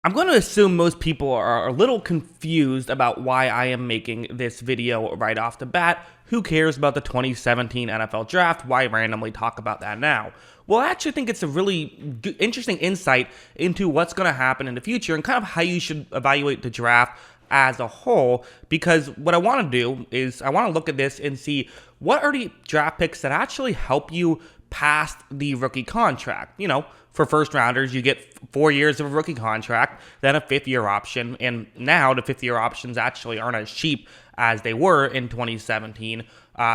I'm going to assume most people are a little confused about why I am making this video right off the bat. Who cares about the 2017 NFL Draft? Why randomly talk about that now? Well, I actually think it's a really interesting insight into what's going to happen in the future and kind of how you should evaluate the draft as a whole, because what I want to do is I want to look at this and see what are the draft picks that actually help you past the rookie contract. For first rounders, you get 4 years of a rookie contract, then a 5th-year option, and now the 5th-year options actually aren't as cheap as they were in 2017.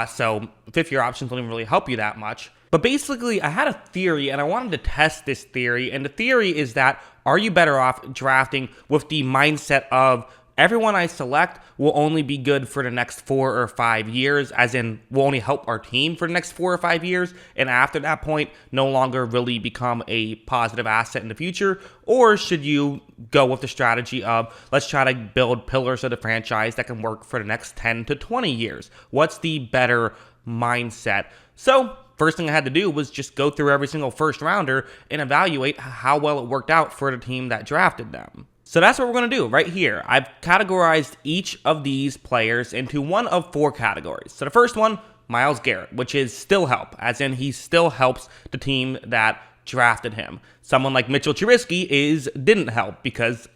So 5th-year options don't even really help you that much. But basically, I had a theory, and I wanted to test this theory. And the theory is that, are you better off drafting with the mindset of everyone I select will only be good for the next 4 or 5 years, as in will only help our team for the next 4 or 5 years, and after that point, no longer really become a positive asset in the future? Or should you go with the strategy of, let's try to build pillars of the franchise that can work for the next 10 to 20 years? What's the better mindset? So, first thing I had to do was just go through every single first rounder and evaluate how well it worked out for the team that drafted them. So that's what we're going to do right here. I've categorized each of these players into one of 4 categories. So the first one, Myles Garrett, which is still help, as in he still helps the team that drafted him. Someone like Mitchell Trubisky didn't help because,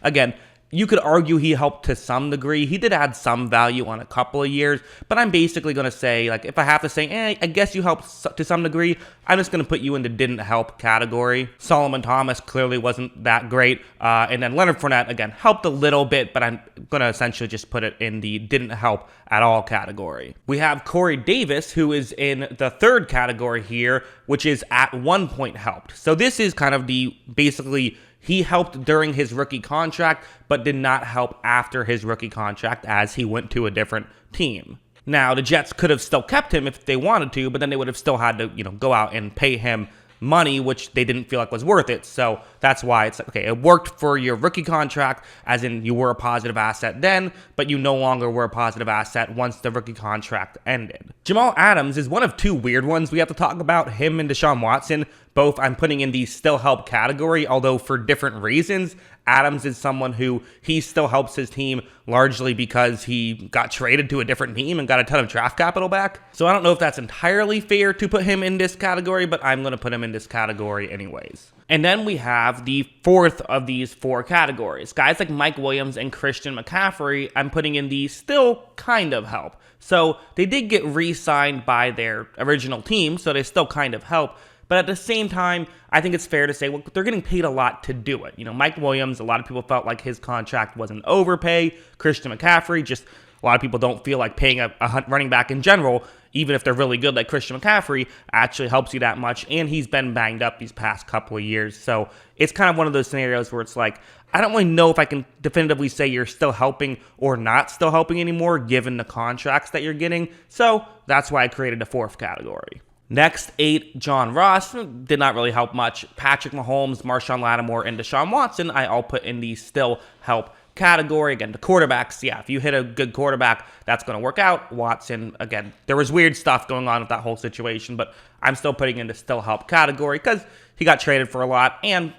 again, you could argue he helped to some degree. He did add some value on a couple of years, but I'm basically going to say, if I have to say, I guess you helped to some degree, I'm just going to put you in the didn't help category. Solomon Thomas clearly wasn't that great. And then Leonard Fournette, again, helped a little bit, but I'm going to essentially just put it in the didn't help at all category. We have Corey Davis, who is in the 3rd category here, which is at one point helped. So this is kind of basically, he helped during his rookie contract, but did not help after his rookie contract as he went to a different team. Now, the Jets could have still kept him if they wanted to, but then they would have still had to, go out and pay him money, which they didn't feel like was worth it. So that's why it's okay. It worked for your rookie contract, as in you were a positive asset then, but you no longer were a positive asset once the rookie contract ended. Jamal Adams is one of 2 weird ones we have to talk about. Him and Deshaun Watson, both I'm putting in the still help category, although for different reasons. Adams is someone who he still helps his team largely because he got traded to a different team and got a ton of draft capital back. So I don't know if that's entirely fair to put him in this category, but I'm going to put him in this category anyways. And then we have the 4th of these 4 categories. Guys like Mike Williams and Christian McCaffrey, I'm putting in the still kind of help. So they did get re-signed by their original team, so they still kind of help. But at the same time, I think it's fair to say, well, they're getting paid a lot to do it. Mike Williams, a lot of people felt like his contract was an overpay. Christian McCaffrey, just a lot of people don't feel like paying a running back in general, even if they're really good like Christian McCaffrey, actually helps you that much. And he's been banged up these past couple of years. So it's kind of one of those scenarios where it's like, I don't really know if I can definitively say you're still helping or not still helping anymore, given the contracts that you're getting. So that's why I created a 4th category. Next, 8, John Ross, did not really help much. Patrick Mahomes, Marshawn Lattimore, and Deshaun Watson, I all put in the still help category. Again, the quarterbacks, if you hit a good quarterback, that's going to work out. Watson, again, there was weird stuff going on with that whole situation, but I'm still putting in the still help category because he got traded for a lot, and,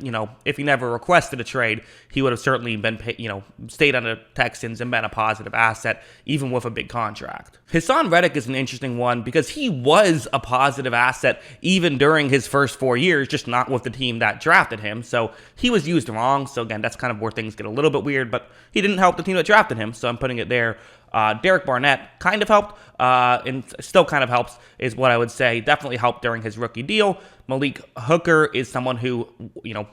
if he never requested a trade, he would have certainly been, stayed on the Texans and been a positive asset, even with a big contract. Hassan Reddick is an interesting one because he was a positive asset even during his first 4 years, just not with the team that drafted him, so he was used wrong. So again, that's kind of where things get a little bit weird, but he didn't help the team that drafted him, so I'm putting it there. Derek Barnett kind of helped, and still kind of helps, is what I would say. Definitely helped during his rookie deal. Malik Hooker is someone who,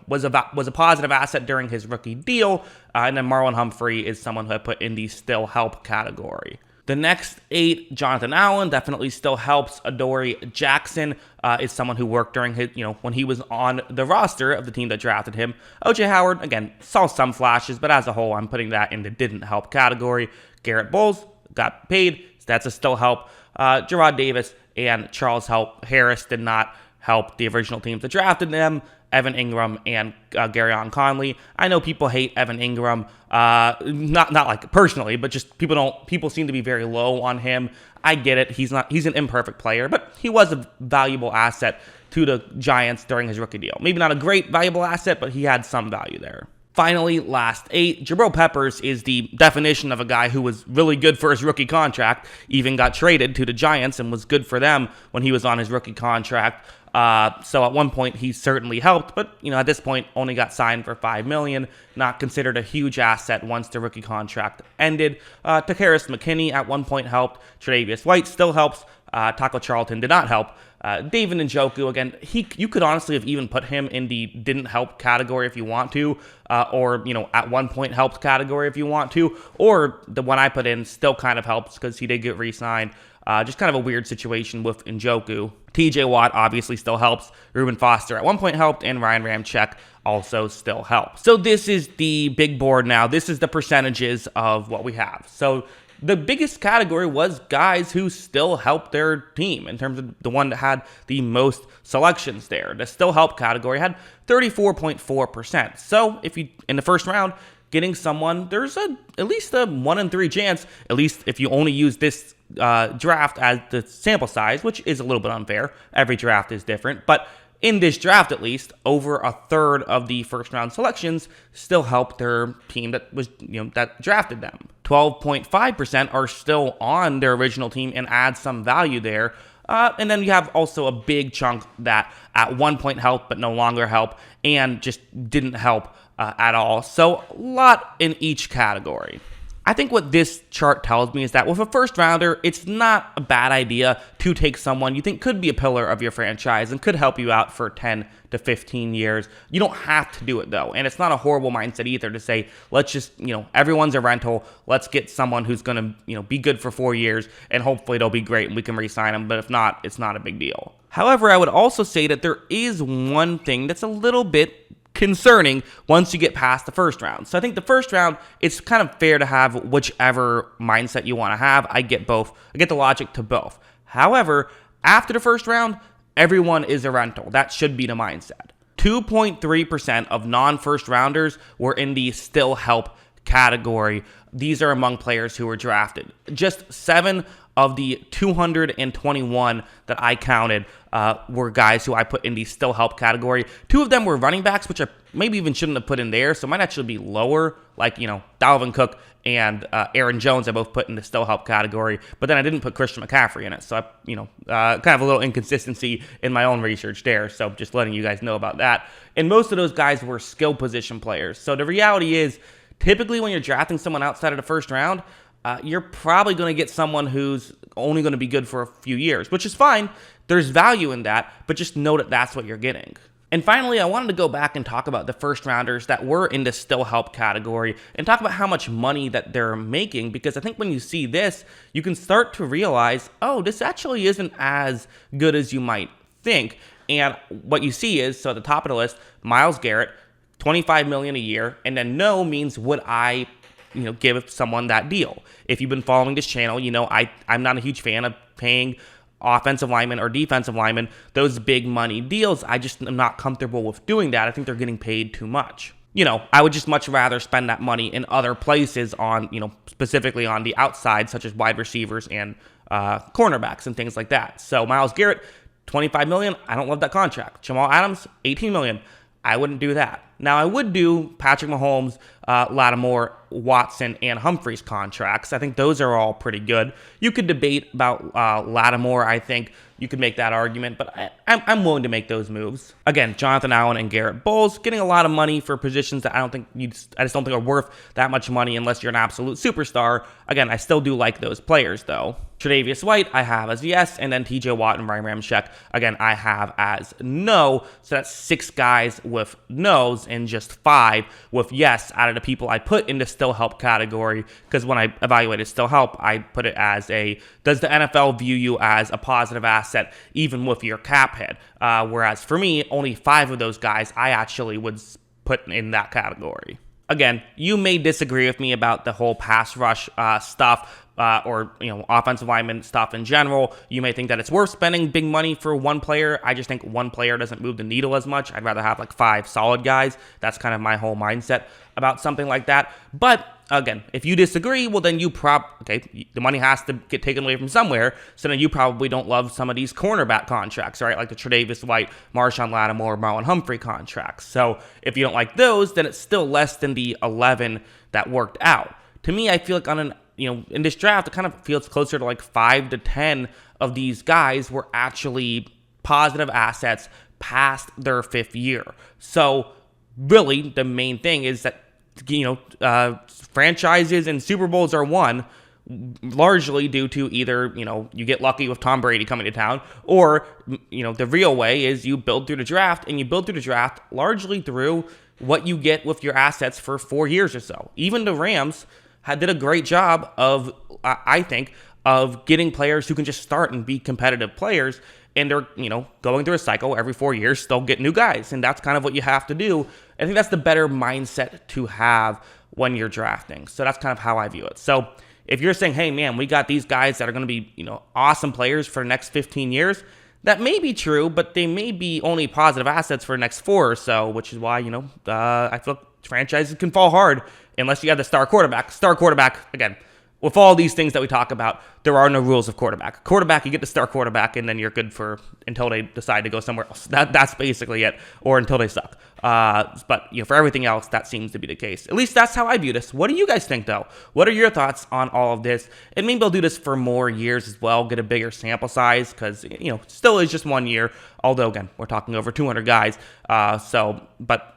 was a positive asset during his rookie deal. And then Marlon Humphrey is someone who I put in the still help category. The next 8, Jonathan Allen, definitely still helps. Adoree Jackson is someone who worked during his, when he was on the roster of the team that drafted him. O.J. Howard, again, saw some flashes, but as a whole, I'm putting that in the didn't help category. Garrett Bowles got paid, so that's a still help. Gerard Davis and Charles Harris did not help the original teams that drafted them. Evan Ingram and Garyon Conley. I know people hate Evan Ingram, not like personally, but just people seem to be very low on him. I get it. He's an imperfect player, but he was a valuable asset to the Giants during his rookie deal. Maybe not a great valuable asset, but he had some value there. Finally, last 8, Jabril Peppers is the definition of a guy who was really good for his rookie contract, even got traded to the Giants and was good for them when he was on his rookie contract. So at one point he certainly helped, but at this point only got signed for $5 million, not considered a huge asset once the rookie contract ended. Takkarist McKinney at one point helped. Tre'Davious White still helps. Taco Charlton did not help. David Njoku, again, you could honestly have even put him in the didn't help category if you want to, or at one point helped category if you want to, or the one I put in still kind of helps because he did get re-signed. Just kind of a weird situation with Njoku. TJ Watt obviously still helps. Reuben Foster at one point helped, and Ryan Ramczyk also still helps. So this is the big board now. This is the percentages of what we have. So the biggest category was guys who still helped their team in terms of the one that had the most selections there. The still help category had 34.4%. So if you, in the first round, getting someone, there's at least a 1 in 3 chance, at least if you only use this draft as the sample size, which is a little bit unfair. Every draft is different, but in this draft, at least, over a third of the first round selections still helped their team that was, that drafted them. 12.5% are still on their original team and add some value there. And then you have also a big chunk that at one point helped but no longer help and just didn't help at all. So a lot in each category. I think what this chart tells me is that with a first rounder, it's not a bad idea to take someone you think could be a pillar of your franchise and could help you out for 10 to 15 years. You don't have to do it though. And it's not a horrible mindset either to say, let's just, everyone's a rental. Let's get someone who's going to, be good for 4 years and hopefully they'll be great and we can re-sign them. But if not, it's not a big deal. However, I would also say that there is one thing that's a little bit concerning once you get past the first round. So I think the first round, it's kind of fair to have whichever mindset you want to have. I get both. I get the logic to both. However, after the first round, everyone is a rental. That should be the mindset. 2.3% of non-first rounders were in the still help category. These are among players who were drafted. Just 7 of the 221 that I counted were guys who I put in the still help category. 2 of them were running backs, which I maybe even shouldn't have put in there, so it might actually be lower, like, Dalvin Cook and Aaron Jones I both put in the still help category, but then I didn't put Christian McCaffrey in it, so kind of a little inconsistency in my own research there, so just letting you guys know about that. And most of those guys were skill position players, so the reality is, typically when you're drafting someone outside of the first round, you're probably going to get someone who's only going to be good for a few years, which is fine. There's value in that, but just know that that's what you're getting. And finally, I wanted to go back and talk about the first rounders that were in the still help category and talk about how much money that they're making, because I think when you see this, you can start to realize, oh, this actually isn't as good as you might think. And what you see is, so at the top of the list, Myles Garrett, $25 million a year, and then no means would I give someone that deal. If you've been following this channel, I'm not a huge fan of paying offensive linemen or defensive linemen those big money deals. I just am not comfortable with doing that. I think they're getting paid too much. I would just much rather spend that money in other places on, specifically on the outside, such as wide receivers and cornerbacks and things like that. So Myles Garrett, $25 million, I don't love that contract. Jamal Adams, $18 million. I wouldn't do that. Now, I would do Patrick Mahomes, Lattimore, Watson, and Humphreys contracts. I think those are all pretty good. You could debate about Lattimore. I think you could make that argument, but I'm willing to make those moves. Again, Jonathan Allen and Garrett Bowles getting a lot of money for positions that I just don't think are worth that much money unless you're an absolute superstar. Again, I still do like those players, though. Tre'Davious White, I have as yes, and then TJ Watt and Ryan Ramczyk, again, I have as no. So that's 6 guys with no's and just 5 with yes out of the people I put in the still help category, because when I evaluated still help, I put it as does the NFL view you as a positive asset even with your cap hit? Whereas for me, only 5 of those guys I actually would put in that category. Again, you may disagree with me about the whole pass rush stuff, or offensive lineman stuff in general. You may think that it's worth spending big money for one player. I just think one player doesn't move the needle as much. I'd rather have like 5 solid guys. That's kind of my whole mindset about something like that. But again, if you disagree, well, then okay, the money has to get taken away from somewhere, so then you probably don't love some of these cornerback contracts, right? Like the Tre'Davious White, Marshawn Lattimore, Marlon Humphrey contracts. So if you don't like those, then it's still less than the 11 that worked out. To me, I feel like in this draft, it kind of feels closer to like 5 to 10 of these guys were actually positive assets past their 5th year. So really, the main thing is that, franchises and Super Bowls are won largely due to either, you get lucky with Tom Brady coming to town, or, the real way is you build through the draft, and you build through the draft largely through what you get with your assets for 4 years or so. Even the Rams did a great job of, I think, of getting players who can just start and be competitive players, and they're, going through a cycle every 4 years, they'll get new guys, and that's kind of what you have to do. I think that's the better mindset to have when you're drafting. So that's kind of how I view it. So if you're saying, hey, man, we got these guys that are going to be, awesome players for the next 15 years, that may be true, but they may be only positive assets for the next 4 or so, which is why, I feel like franchises can fall hard unless you have the star quarterback. Star quarterback, again, with all these things that we talk about, there are no rules of quarterback. Quarterback, you get the star quarterback, and then you're good until they decide to go somewhere else. That's basically it, or until they suck. But for everything else, that seems to be the case. At least that's how I view this. What do you guys think, though? What are your thoughts on all of this? And maybe I'll do this for more years as well, get a bigger sample size, because still is just 1 year. Although again, we're talking over 200 guys. But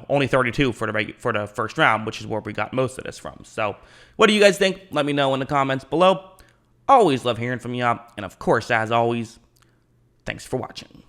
only 32 for the first round, which is where we got most of this from. So what do you guys think? Let me know in the comments below. Always love hearing from you. And of course, as always, thanks for watching.